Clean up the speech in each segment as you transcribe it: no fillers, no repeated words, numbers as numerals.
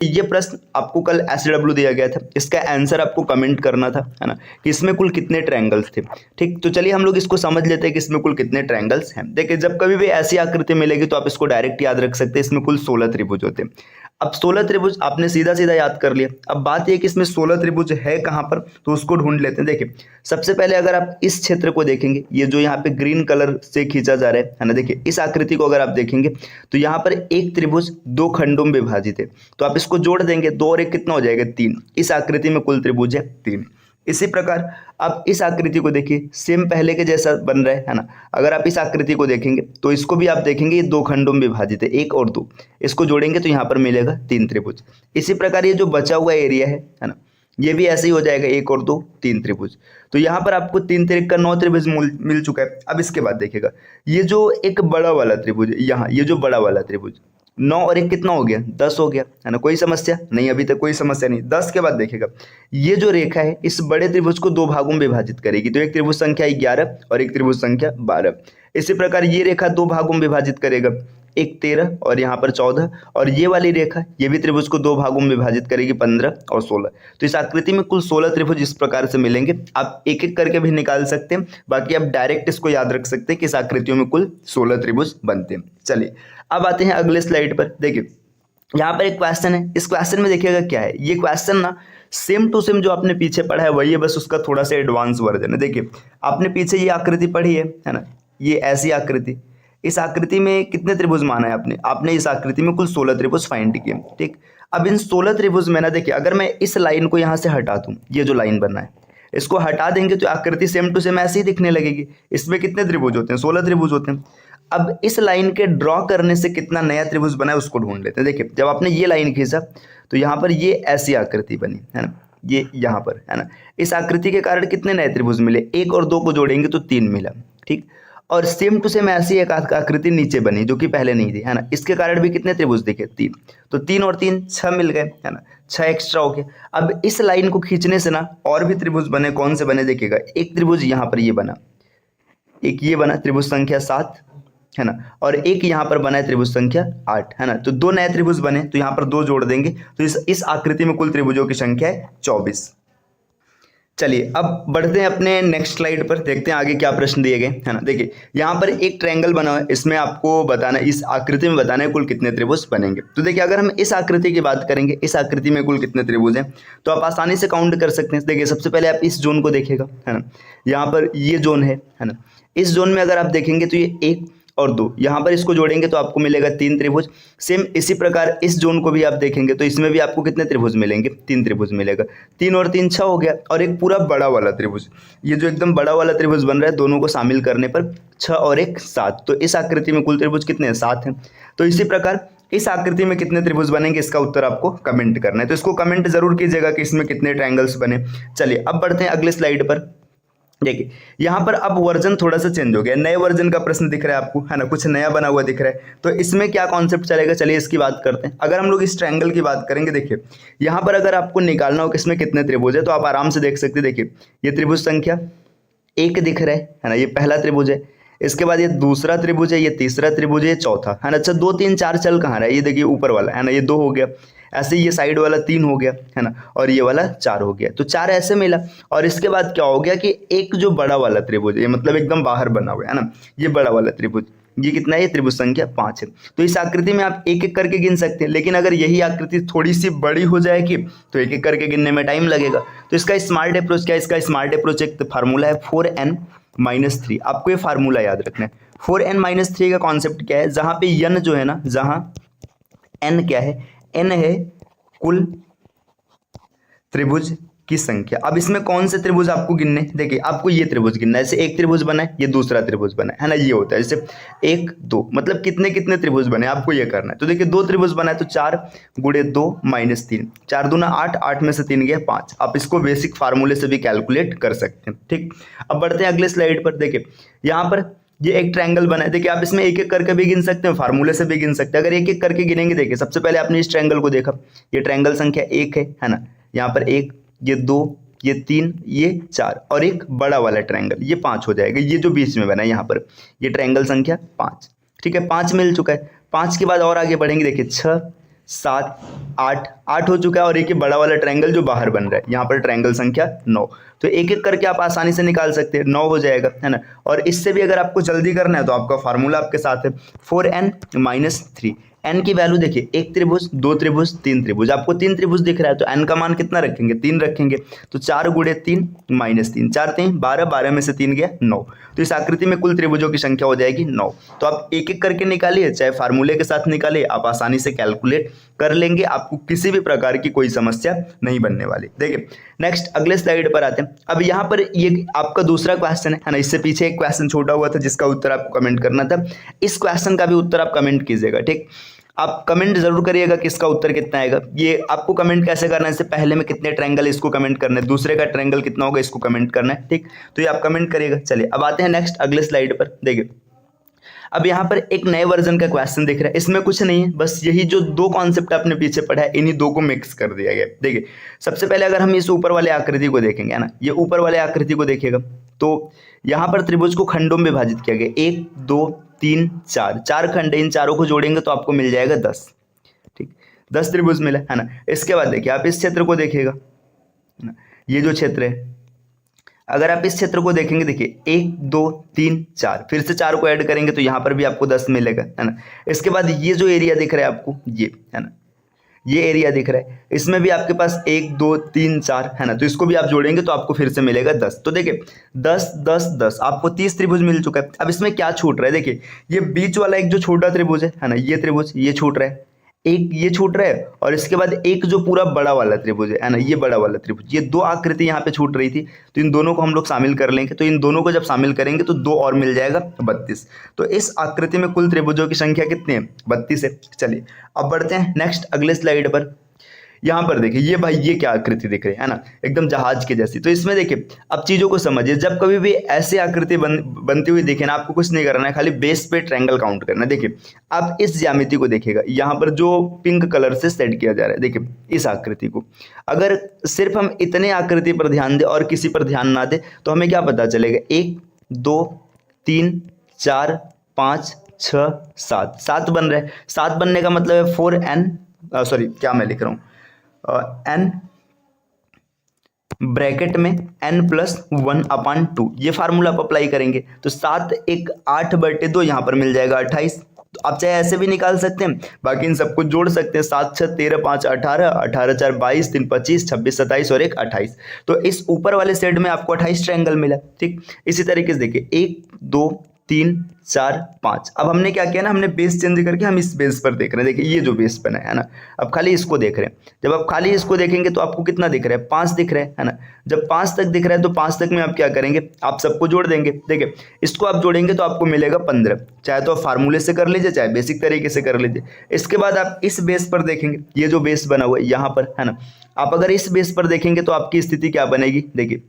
ये प्रश्न आपको कल एसडब्ल्यू दिया गया था, इसका आंसर आपको कमेंट करना था, है ना, कि इसमें कुल कितने ट्रायंगल्स थे। ठीक, तो चलिए हम लोग इसको समझ लेते हैं कि इसमें कुल कितने ट्रायंगल्स हैं। देखिए जब कभी भी ऐसी आकृति मिलेगी तो आप इसको डायरेक्ट याद रख सकते हैं, इसमें कुल 16 त्रिभुज होते हैं। अब 16 त्रिभुज आपने सीधा सीधा याद कर लिया। अब बात यह कि इसमें 16 त्रिभुज है कहाँ पर, तो उसको ढूंढ लेते हैं। देखिए सबसे पहले अगर आप इस क्षेत्र को देखेंगे, ये जो यहाँ पे ग्रीन कलर से खींचा जा रहा है ना, देखिए इस आकृति को अगर आप देखेंगे तो यहाँ पर एक त्रिभुज दो खंडों में विभाजित है, तो आप इसको जोड़ देंगे, 2 और 1 कितना हो जाएगा 3। इस आकृति में कुल त्रिभुज है 3। इसी प्रकार आप इस आकृति को देखिए, सेम पहले के जैसा बन रहा है ना। अगर आप इस आकृति को देखेंगे तो इसको भी आप देखेंगे ये 2 खंडों में विभाजित है, 1 और 2, इसको जोड़ेंगे तो यहाँ पर मिलेगा 3 त्रिभुज। इसी प्रकार ये जो बचा हुआ एरिया है ना, ये भी ऐसे ही हो जाएगा, 1 और 2 3 त्रिभुज। तो यहाँ पर आपको 3 त्रिक का 9 त्रिभुज मिल चुका है। अब इसके बाद देखिएगा ये जो एक बड़ा वाला त्रिभुज है, यहाँ ये जो बड़ा वाला त्रिभुज, 9 और 1 कितना हो गया 10 हो गया, है ना। कोई समस्या नहीं, अभी तक कोई समस्या नहीं। 10 के बाद देखिएगा ये जो रेखा है इस बड़े त्रिभुज को 2 भागों में विभाजित करेगी, तो एक त्रिभुज संख्या 11 और एक त्रिभुज संख्या 12। इसी प्रकार ये रेखा 2 भागों में विभाजित करेगा, एक 13 और यहाँ पर 14, और ये वाली रेखा ये भी त्रिभुज को 2 भागों में विभाजित करेगी, 15 और 16। तो इस आकृति में कुल 16 त्रिभुज इस प्रकार से मिलेंगे। आप एक एक करके भी निकाल सकते हैं, बाकी आप डायरेक्ट इसको याद रख सकते हैं कि इस आकृतियों में कुल 16 त्रिभुज बनते हैं। चलिए अब आते हैं अगले स्लाइड पर। देखिए यहाँ पर एक क्वेश्चन है, इस क्वेश्चन में देखिएगा क्या है। ये क्वेश्चन ना सेम टू सेम जो आपने पीछे पढ़ा है वही है, बस उसका थोड़ा सा एडवांस वर्जन है। देखिए आपने पीछे ये आकृति पढ़ी है ना, ये ऐसी आकृति, इस आकृति में कितने त्रिभुज माना है आपने इस आकृति में कुल 16 त्रिभुज फाइंड किए। ठीक, अब इन 16 त्रिभुज में ना देखिए, अगर मैं इस लाइन को यहाँ से हटा दूं, ये जो लाइन बना है इसको हटा देंगे तो आकृति सेम टू सेम ऐसे ही दिखने लगेगी। इसमें कितने त्रिभुज होते हैं 16 त्रिभुज होते हैं। अब इस लाइन के ड्रॉ करने से कितना नया त्रिभुज बना है उसको ढूंढ लेते हैं। देखिए जब आपने ये लाइन खींचा तो यहाँ पर ये ऐसी आकृति बनी है ना, ये यहाँ पर है ना। इस आकृति के कारण कितने नए त्रिभुज मिले, 1 और 2 को जोड़ेंगे तो 3 मिला। ठीक, और सेम टू सेम ऐसी एक आकृति नीचे बनी जो कि पहले नहीं थी, है ना। इसके कारण भी कितने त्रिभुज दिखे 3, तो 3 और 3 6 मिल गए, है ना, 6 एक्स्ट्रा हो गया। अब इस लाइन को खींचने से ना और भी त्रिभुज बने। कौन से बने देखिएगा, एक त्रिभुज यहाँ पर ये बना, एक ये बना त्रिभुज संख्या 7, है ना, और एक यहाँ पर बना है त्रिभुज संख्या 8, है ना। तो 2 नए त्रिभुज बने, तो यहाँ पर 2 जोड़ देंगे तो इस आकृति में कुल त्रिभुजों की संख्या है 24। चलिए अब बढ़ते हैं अपने नेक्स्ट स्लाइड पर, देखते हैं आगे क्या प्रश्न दिए गए, है ना। देखिए यहाँ पर एक ट्रायंगल बना हुआ है, इसमें आपको बताना, इस आकृति में बताना है कुल कितने त्रिभुज बनेंगे। तो देखिए अगर हम इस आकृति की बात करेंगे, इस आकृति में कुल कितने त्रिभुज हैं तो आप आसानी से काउंट कर सकते हैं। देखिए सबसे पहले आप इस जोन को देखिएगा, है ना, यहाँ पर ये जोन है ना। इस जोन में अगर आप देखेंगे तो ये 1 और 2, यहाँ पर इसको जोड़ेंगे तो आपको मिलेगा 3 त्रिभुज। सेम इसी प्रकार इस जोन को भी आप देखेंगे तो इसमें भी आपको कितने त्रिभुज मिलेंगे, 3 त्रिभुज मिलेगा। 3 और 3 6 हो गया, और एक पूरा बड़ा वाला त्रिभुज, ये जो एकदम बड़ा वाला त्रिभुज बन रहा है, दोनों को शामिल करने पर 6 और 1 7। तो इस आकृति में कुल त्रिभुज कितने हैं 7 हैं। तो इसी प्रकार इस आकृति में कितने त्रिभुज बनेंगे इसका उत्तर आपको कमेंट करना है। तो इसको कमेंट जरूर कीजिएगा कि इसमें कितने ट्रायंगल्स बने। चलिए अब बढ़ते हैं अगले स्लाइड पर। देखिए यहाँ पर अब वर्जन थोड़ा सा चेंज हो गया, नए वर्जन का प्रश्न दिख रहा है आपको, है ना, कुछ नया बना हुआ दिख रहा है। तो इसमें क्या कॉन्सेप्ट चलेगा, चलिए इसकी बात करते हैं। अगर हम लोग इस ट्रायंगल की बात करेंगे, देखिए यहाँ पर अगर आपको निकालना हो कि इसमें कितने त्रिभुज है तो आप आराम से देख सकते हैं। देखिए ये त्रिभुज संख्या 1 दिख रहा है ना, ये पहला त्रिभुज है। इसके बाद ये दूसरा त्रिभुज है, ये तीसरा त्रिभुज है, ये चौथा, है ना। अच्छा 2 3 4 चल कहाँ रहा है, ये देखिए ऊपर वाला, है ना, ये 2 हो गया। ऐसे ये साइड वाला 3 हो गया, है ना, और ये वाला 4 हो गया। तो 4 ऐसे मिला। और इसके बाद क्या हो गया कि एक जो बड़ा वाला त्रिभुज है, मतलब एकदम बाहर बना हुआ है ना, ये बड़ा वाला त्रिभुज, ये कितना है, ये त्रिभुज संख्या 5 है। तो इस आकृति में आप एक एक करके गिन सकते हैं, लेकिन अगर यही आकृति थोड़ी सी बड़ी हो जाएगी तो एक एक करके गिनने में टाइम लगेगा। तो इसका स्मार्ट अप्रोच क्या है, इसका स्मार्ट अप्रोच एक फार्मूला है 4n-3। आपको ये फार्मूला याद रखना है। 4n-3 का कॉन्सेप्ट क्या है, जहां पे n जो है ना, जहां n क्या है, n है कुल त्रिभुज की संख्या। अब इसमें कौन से त्रिभुज आपको गिनने, देखिए आपको ये त्रिभुज गिनना है। जैसे एक त्रिभुज बना है, ये दूसरा त्रिभुज बना है ना, ये होता है। जैसे 1 2 मतलब कितने कितने त्रिभुज बने आपको ये करना है। तो देखिए 2 त्रिभुज बना है तो 4 गुणे 2 माइनस 3, 4 दूना 8, 8 में से 3 गया 5। आप इसको बेसिक फार्मूले से भी कैलकुलेट कर सकते हैं। ठीक, अब बढ़ते हैं अगले स्लाइड पर। देखिए यहाँ पर ये एक ट्रायंगल बना है। देखिए आप इसमें एक एक करके भी गिन सकते हैं, फार्मूले से भी गिन सकते हैं। अगर एक एक करके गिनेंगे, देखिए सबसे पहले आपने इस ट्रायंगल को देखा, ये ट्रायंगल संख्या 1 है ना, यहाँ पर 1, ये 2, ये 3, ये 4, और एक बड़ा वाला ट्रायंगल ये 5 हो जाएगा। ये जो बीच में बना है यहाँ पर, ये ट्रायंगल संख्या 5। ठीक है, 5 मिल चुका है। 5 के बाद और आगे बढ़ेंगे, देखिए 6 7 8 8 हो चुका है, और एक ये बड़ा वाला ट्रायंगल जो बाहर बन रहा है, यहाँ पर ट्रायंगल संख्या 9। तो एक एक करके आप आसानी से निकाल सकते हैं, 9 हो जाएगा, है ना। और इससे भी अगर आपको जल्दी करना है तो आपका फार्मूला आपके साथ है 4n - 3। n की वैल्यू देखिए, एक त्रिभुज, दो त्रिभुज, तीन त्रिभुज, आपको तीन त्रिभुज दिख रहा है तो n का मान कितना रखेंगे, 3 रखेंगे। तो 4 × 3 - 3, 4 3 12, 12 में से 3 गया 9। तो इस आकृति में कुल त्रिभुजों की संख्या हो जाएगी 9। तो आप एक एक करके निकालिए, चाहे फार्मूले के साथ निकालिए, आप आसानी से कैलकुलेट कर लेंगे, आपको किसी भी प्रकार की कोई समस्या नहीं बनने वाली। देखिए नेक्स्ट अगले स्लाइड पर आते हैं। अब यहाँ पर ये आपका दूसरा क्वेश्चन है ना, इससे पीछे एक क्वेश्चन छोटा हुआ था जिसका उत्तर आपको कमेंट करना था। इस क्वेश्चन का भी उत्तर आप कमेंट कीजिएगा, ठीक। आप कमेंट जरूर करिएगा कि इसका उत्तर कितना आएगा। ये आपको कमेंट कैसे करना है, इससे पहले में कितने ट्रायंगल इसको कमेंट करना है, दूसरे का ट्रायंगल कितना होगा इसको कमेंट करना है, ठीक। तो ये आप कमेंट करिएगा। चलिए अब आते हैं नेक्स्ट अगले स्लाइड पर। देखिए अब यहाँ पर एक नए वर्जन का क्वेश्चन दिख रहा है, इसमें कुछ नहीं है, बस यही जो दो कॉन्सेप्ट आपने पीछे पढ़ा है इन्हीं दो को मिक्स कर दिया गया। देखिए सबसे पहले अगर हम इस ऊपर वाले आकृति को देखेंगे, है ना, ये ऊपर वाले आकृति को देखिएगा तो यहाँ पर त्रिभुज को खंडों में विभाजित किया गया, 1 2 3 4, 4 खंड, इन चारों को जोड़ेंगे तो आपको मिल जाएगा 10, ठीक, 10 त्रिभुज मिला, है ना। इसके बाद देखिए आप इस क्षेत्र को देखिएगा, ये जो क्षेत्र है, अगर आप इस क्षेत्र को देखेंगे, देखिए 1 2 3 4, फिर से 4 को ऐड करेंगे तो यहाँ पर भी आपको 10 मिलेगा, है ना। इसके बाद ये जो एरिया दिख रहा है आपको, ये है ना, ये एरिया दिख रहा है, इसमें भी आपके पास 1 2 3 4, है ना, तो इसको भी आप जोड़ेंगे तो आपको फिर से मिलेगा 10। तो देखिए 10 10 10, आपको 30 त्रिभुज मिल चुका है। अब इसमें क्या छूट रहा है, देखिए ये बीच वाला एक जो छोटा त्रिभुज है ना, ये त्रिभुज ये छूट रहा है, एक ये छूट रहा है, और इसके बाद एक जो पूरा बड़ा वाला त्रिभुज है ना, ये बड़ा वाला त्रिभुज, ये दो आकृति यहाँ पे छूट रही थी, तो इन दोनों को हम लोग शामिल कर लेंगे। तो इन दोनों को जब शामिल करेंगे तो 2 और मिल जाएगा 32। तो इस आकृति में कुल त्रिभुजों की संख्या कितनी है, 32 है। चलिए अब बढ़ते हैं नेक्स्ट अगले स्लाइड पर। यहाँ पर देखिए ये भाई ये क्या आकृति दिख रही है ना, एकदम जहाज के जैसी। तो इसमें देखिए अब चीजों को समझिए, जब कभी भी ऐसी आकृति बनती हुई दिखे ना, आपको कुछ नहीं करना है, खाली बेस पे ट्रायंगल काउंट करना है। देखिए आप इस ज्यामिति को देखिएगा, यहाँ पर जो पिंक कलर से सेट किया जा रहा है, देखिए इस आकृति को, अगर सिर्फ हम इतने आकृति पर ध्यान दें और किसी पर ध्यान ना दें तो हमें क्या पता चलेगा, 1 2 3 4 5 6 7, 7 बन रहा है। 7 बनने का मतलब है 4n, सॉरी क्या मैं लिख रहा हूँ, n ब्रैकेट में n + 1/2, ये फार्मूला आप अप्लाई करेंगे तो 7 1 8/2 यहाँ पर मिल जाएगा 28। तो आप चाहे ऐसे भी निकाल सकते हैं, बाकी इन सबको जोड़ सकते हैं, 7 6 13 5 18, 18 4 22, 3 25, 26 27 और 1 28। तो इस ऊपर वाले सेट में आपको 28 ट्रायंगल मिला, ठीक। इसी तरीके से देखिए 1 2 3 4 5, अब हमने क्या किया ना, हमने बेस चेंज करके हम इस बेस पर देख रहे हैं। देखिए ये जो बेस बना है ना, अब खाली इसको देख रहे हैं। जब आप खाली इसको देखेंगे तो आपको कितना दिख रहा है, 5 दिख रहा है ना। जब 5 तक दिख रहा है तो 5 तक में आप क्या करेंगे, आप सबको जोड़ देंगे। देखिए इसको आप जोड़ेंगे तो आपको मिलेगा 15, चाहे तो आप फार्मूले से कर लीजिए, चाहे बेसिक तरीके से कर लीजिए। इसके बाद आप इस बेस पर देखेंगे, ये जो बेस बना हुआ है यहाँ पर, है ना, आप अगर इस बेस पर देखेंगे तो आपकी स्थिति क्या बनेगी, देखिए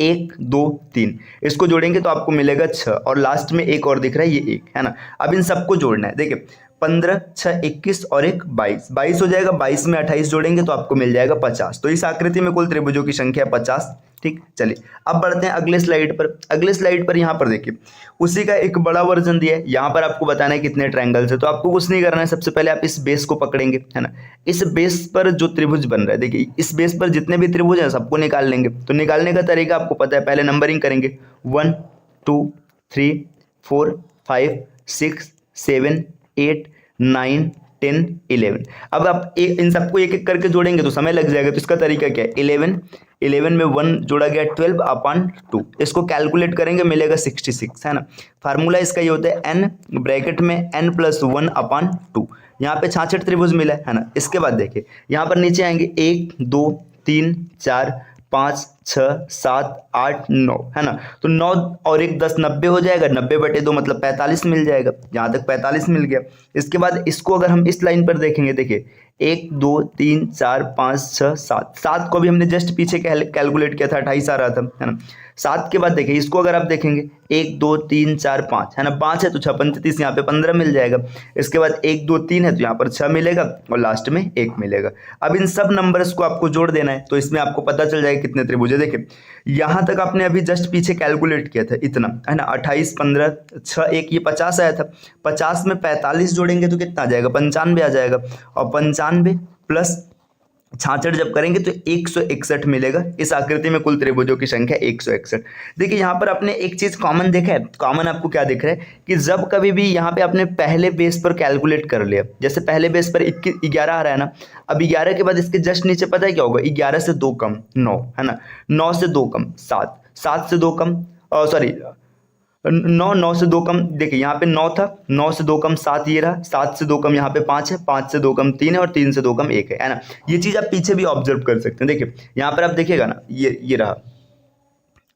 1 2 3, इसको जोड़ेंगे तो आपको मिलेगा 6, और लास्ट में एक और दिख रहा है ये 1, है ना। अब इन सबको जोड़ना है, देखिए 15 6 21 और 1 22, 22 हो जाएगा, 22 में 28 जोड़ेंगे तो आपको मिल जाएगा 50। तो इस आकृति में कुल त्रिभुजों की संख्या 50, ठीक। चलिए अब बढ़ते हैं अगले स्लाइड पर। अगले स्लाइड पर यहाँ पर देखिए उसी का एक बड़ा वर्जन दिया है, यहाँ पर आपको बताना है कितने ट्रायंगल्स है। तो आपको कुछ नहीं करना है, सबसे पहले आप इस बेस को पकड़ेंगे, है ना। इस बेस पर जो त्रिभुज बन रहा है, देखिए इस बेस पर जितने भी त्रिभुज हैं सबको निकाल लेंगे। तो निकालने का तरीका आपको पता है, पहले नंबरिंग करेंगे 1 2 3 4 5 6 7 8 9 10 11। अब आप इन सबको एक एक करके जोड़ेंगे तो समय लग जाएगा। तो इसका तरीका क्या है, 11 में 1 जोड़ा गया 12/2, इसको कैलकुलेट करेंगे मिलेगा 66, है ना। फार्मूला इसका ये होता है n ब्रैकेट में n + 1/2, यहाँ पे 66 त्रिभुज मिला है ना। इसके बाद देखिए यहाँ पर नीचे आएंगे 1 2 3 4 5 6 7 8 9, है ना। तो 9 और 1 10, 90 हो जाएगा, 90/2 मतलब 45 मिल जाएगा। यहाँ तक 45 मिल गया। इसके बाद इसको अगर हम इस लाइन पर देखेंगे, देखिए 1 2 3 4 5 6 7, 7 को भी हमने जस्ट पीछे कैलकुलेट किया था, 28 आ रहा था, है ना। 7 के बाद देखिए इसको अगर आप देखेंगे 1 2 3 4 5, है ना, 5 है तो 6 पंच 30, यहाँ पे 15 मिल जाएगा। इसके बाद 1 2 3 है तो यहाँ पर 6 मिलेगा और लास्ट में 1 मिलेगा। अब इन सब नंबर्स को आपको जोड़ देना है, तो इसमें आपको पता चल जाएगा कितने त्रिभुज है। देखिए यहाँ तक आपने अभी जस्ट पीछे कैलकुलेट किया था इतना, है ना, 28 15 6 1, ये 50 आया था। 50 में 45 जोड़ेंगे तो कितना आ जाएगा, 95 आ जाएगा। और 95 प्लस 66 जब करेंगे तो 161 मिलेगा। इस आकृति में कुल त्रिभुजों की संख्या 161। देखिए यहाँ पर आपने एक चीज कॉमन देखा है। कॉमन आपको क्या दिख रहा है कि जब कभी भी यहाँ पे आपने पहले बेस पर कैलकुलेट कर लिया, जैसे पहले बेस पर 11 आ रहा है ना, अब 11 के बाद इसके जस्ट नीचे पता है क्या होगा, 11 से 2 कम 9, है ना, 9 से 2 कम 7, 7 से 2 कम 9, 9 से 2 कम, देखिए यहाँ पे 9 था, 9 से 2 कम 7 ये रहा, 7 से 2 कम यहाँ पे 5 है, 5 से 2 कम 3 है और 3 से 2 कम 1 है ना। ये चीज आप पीछे भी ऑब्जर्व कर सकते हैं। देखिए यहाँ पर आप देखिएगा ना, ये रहा,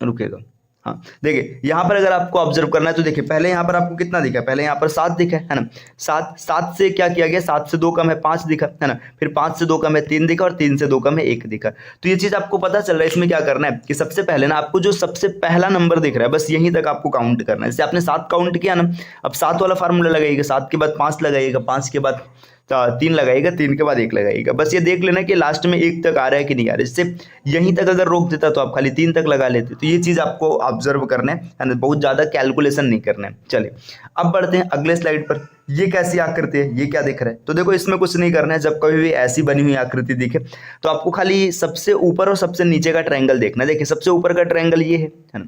रुकेगा, हाँ देखिए यहाँ पर अगर आपको ऑब्जर्व करना है तो देखिए पहले यहाँ पर आपको कितना दिखा, पहले यहाँ पर 7 दिखा है ना, 7 से क्या किया गया, 7 से 2 कम है 5 दिखा, है ना, फिर 5 से 2 कम है 3 दिखा और 3 से 2 कम है 1 दिखा। तो ये चीज आपको पता चल रहा है। इसमें क्या करना है कि सबसे पहले ना आपको जो सबसे पहला नंबर दिख रहा है बस यहीं तक आपको काउंट करना है। जैसे आपने 7 काउंट किया ना, अब 7 वाला फार्मूला लगाइएगा, 7 के बाद 5 लगाइएगा, 5 के बाद 3 लगाइएगा, 3 के बाद 1 लगाइएगा। बस ये देख लेना कि लास्ट में 1 तक आ रहा है कि नहीं आ रहा है। इससे यहीं तक अगर रोक देता तो आप खाली 3 तक लगा लेते। तो ये चीज आपको ऑब्जर्व करना है, बहुत ज्यादा कैलकुलेशन नहीं करना है। चलिए अब बढ़ते हैं अगले स्लाइड पर। ये कैसी आकृति है, ये क्या दिख रहा है, तो देखो इसमें कुछ नहीं करना है। जब कभी भी ऐसी बनी हुई आकृति दिखे तो आपको खाली सबसे ऊपर और सबसे नीचे का ट्रायंगल देखना है। देखिए सबसे ऊपर का ट्रायंगल ये है ना,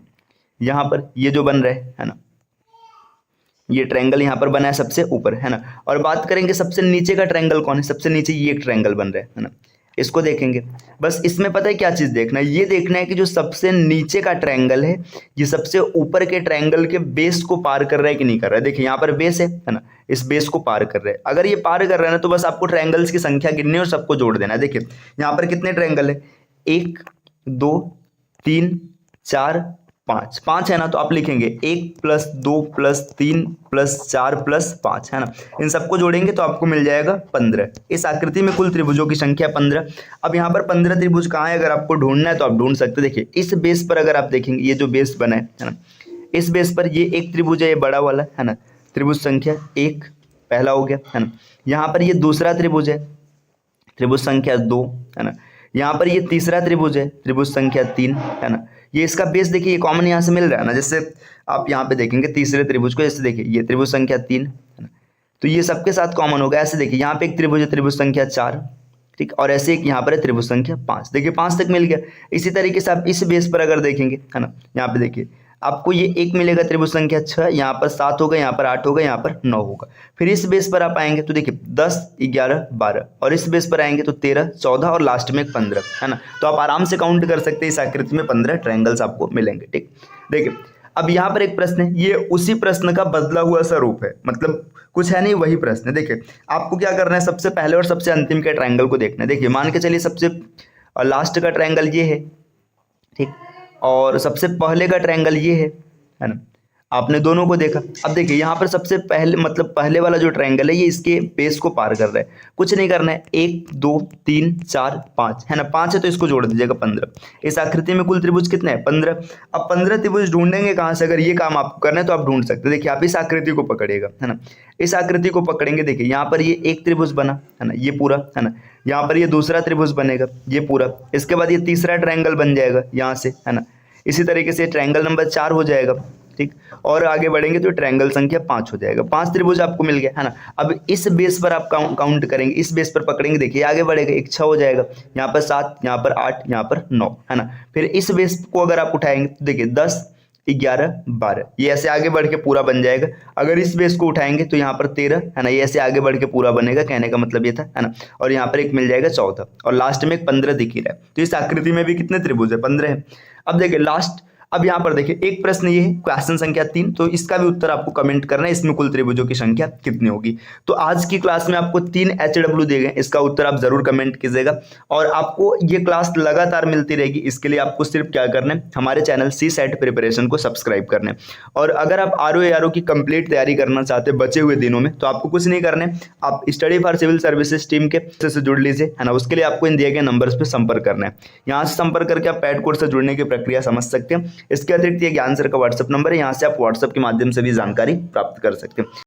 यहाँ पर ये जो बन रहा है ना, ये ट्रायंगल यहाँ पर बना है सबसे ऊपर, है ना। और बात करेंगे सबसे नीचे का ट्रायंगल कौन है, सबसे नीचे ये एक ट्रायंगल बन रहा है ना, इसको देखेंगे। बस इसमें पता है क्या चीज देखना है, ये देखना है कि जो सबसे नीचे का ट्रायंगल है ये सबसे ऊपर के ट्रायंगल के बेस को पार कर रहा है कि नहीं कर रहा है। देखिए यहाँ पर बेस है ना, इस बेस को पार कर रहा है। अगर ये पार कर रहा है ना तो बस आपको ट्रायंगल्स की संख्या गिननी और सबको जोड़ देना है। देखिए यहाँ पर कितने ट्रायंगल है, 1 2 3 4 5, 5 है ना, तो आप लिखेंगे 1 + 2 + 3 + 4 + 5, है ना। इन सबको जोड़ेंगे तो आपको मिल जाएगा 15। इस आकृति में कुल त्रिभुजों की संख्या 15। अब यहाँ पर 15 त्रिभुज कहाँ है, अगर आपको ढूंढना है तो आप ढूंढ सकते हैं। देखिए इस बेस पर अगर आप देखेंगे, ये जो बेस बना है ना, इस बेस पर ये एक त्रिभुज है, ये बड़ा वाला, है ना, त्रिभुज संख्या 1 पहला हो गया, है ना। यहाँ पर ये दूसरा त्रिभुज है, त्रिभुज संख्या 2, है ना। यहाँ पर ये तीसरा त्रिभुज है, त्रिभुज संख्या 3, है ना। ये इसका बेस देखिए, ये कॉमन यहाँ से मिल रहा है ना। जैसे आप यहाँ पे देखेंगे तीसरे त्रिभुज को, जैसे देखिए ये त्रिभुज संख्या 3, है ना, तो ये सबके साथ कॉमन होगा। ऐसे देखिए यहाँ पे एक त्रिभुज है, त्रिभुज संख्या 4, ठीक, और ऐसे एक यहाँ पर है त्रिभुज संख्या 5। देखिए 5 तक मिल गया। इसी तरीके से आप इस बेस पर अगर देखेंगे, है ना, यहाँ पे देखिए आपको ये 1 मिलेगा, त्रिभुज संख्या 6, यहाँ पर 7 होगा, यहाँ पर 8 होगा, यहाँ पर 9 होगा। फिर इस बेस पर आप आएंगे तो देखिए 10 11 12, और इस बेस पर आएंगे तो 13 14 और लास्ट में 15, है ना। तो आप आराम से काउंट कर सकते हैं, इस आकृति में 15 ट्रायंगल्स आपको मिलेंगे, ठीक। देखिए अब यहाँ पर एक प्रश्न है, ये उसी प्रश्न का बदला हुआ स्वरूप है, मतलब कुछ है नहीं, वही प्रश्न है। देखिए आपको क्या करना है, सबसे पहले और सबसे अंतिम के ट्रायंगल को देखना है। देखिए मान के चलिए सबसे लास्ट का ट्रायंगल ये है, ठीक, और सबसे पहले का ट्रायंगल ये है ना। आपने दोनों को देखा। अब देखिए यहाँ पर सबसे पहले मतलब पहले वाला जो ट्रायंगल है ये इसके बेस को पार कर रहा है। कुछ नहीं करना है, 1 2 3 4 5, है ना, 5 है तो इसको जोड़ दीजिएगा 15। इस आकृति में कुल त्रिभुज कितने हैं, 15। अब 15 त्रिभुज ढूंढेंगे कहाँ से, अगर ये काम आपको करना है तो आप ढूंढ सकते हैं। देखिए आप इस आकृति को पकड़िएगा, है ना, इस आकृति को पकड़ेंगे। देखिए यहाँ पर ये एक त्रिभुज बना, है ना, ये पूरा, है ना, यहाँ पर ये दूसरा त्रिभुज बनेगा, ये पूरा, इसके बाद ये तीसरा ट्रायंगल बन जाएगा यहाँ से, है ना। इसी तरीके से ट्रायंगल नंबर 4 हो जाएगा, ठीक, और आगे बढ़ेंगे तो ट्रायंगल संख्या 5 हो जाएगा। 5 त्रिभुज आपको मिल गया, है ना। अब इस बेस पर आप काउंट करेंगे, इस बेस पर पकड़ेंगे, देखिए आगे बढ़ेगा, एक 6 हो जाएगा, यहाँ पर 7, यहाँ पर 8, यहाँ पर 9, है ना। फिर इस बेस को अगर आप उठाएंगे तो देखिए 10 11 12, ये ऐसे आगे बढ़ के पूरा बन जाएगा। अगर इस बेस को उठाएंगे तो यहाँ पर 13, है ना, ये ऐसे आगे बढ़ के पूरा बनेगा, कहने का मतलब ये था, है ना। और यहाँ पर एक मिल जाएगा 14, और लास्ट में एक 15 दिख ही रहा है। तो इस आकृति में भी कितने त्रिभुज है, 15 है। अब देखिए लास्ट अब यहाँ पर देखिए एक प्रश्न ये है क्वेश्चन संख्या 3, तो इसका भी उत्तर आपको कमेंट करना है, इसमें कुल त्रिभुजों की संख्या कितनी होगी। तो आज की क्लास में आपको 3 HW दिए गए, इसका उत्तर आप जरूर कमेंट कीजिएगा और आपको ये क्लास लगातार मिलती रहेगी। इसके लिए आपको सिर्फ क्या करना है, हमारे चैनल CSET प्रिपरेशन को सब्सक्राइब करना है। और अगर आप RO की कंप्लीट तैयारी करना चाहते हैं बचे हुए दिनों में, तो आपको कुछ नहीं करना है, आप study for civil services team के से जुड़ लीजिए, है ना। उसके लिए आपको इन दिए गए नंबर्स पे संपर्क करना है। यहाँ से संपर्क करके आप पैड कोर्स से जुड़ने की प्रक्रिया समझ सकते हैं। इसके अतिरिक्त ये ज्ञान सर का व्हाट्सएप नंबर है, यहाँ से आप व्हाट्सएप के माध्यम से भी जानकारी प्राप्त कर सकते हैं।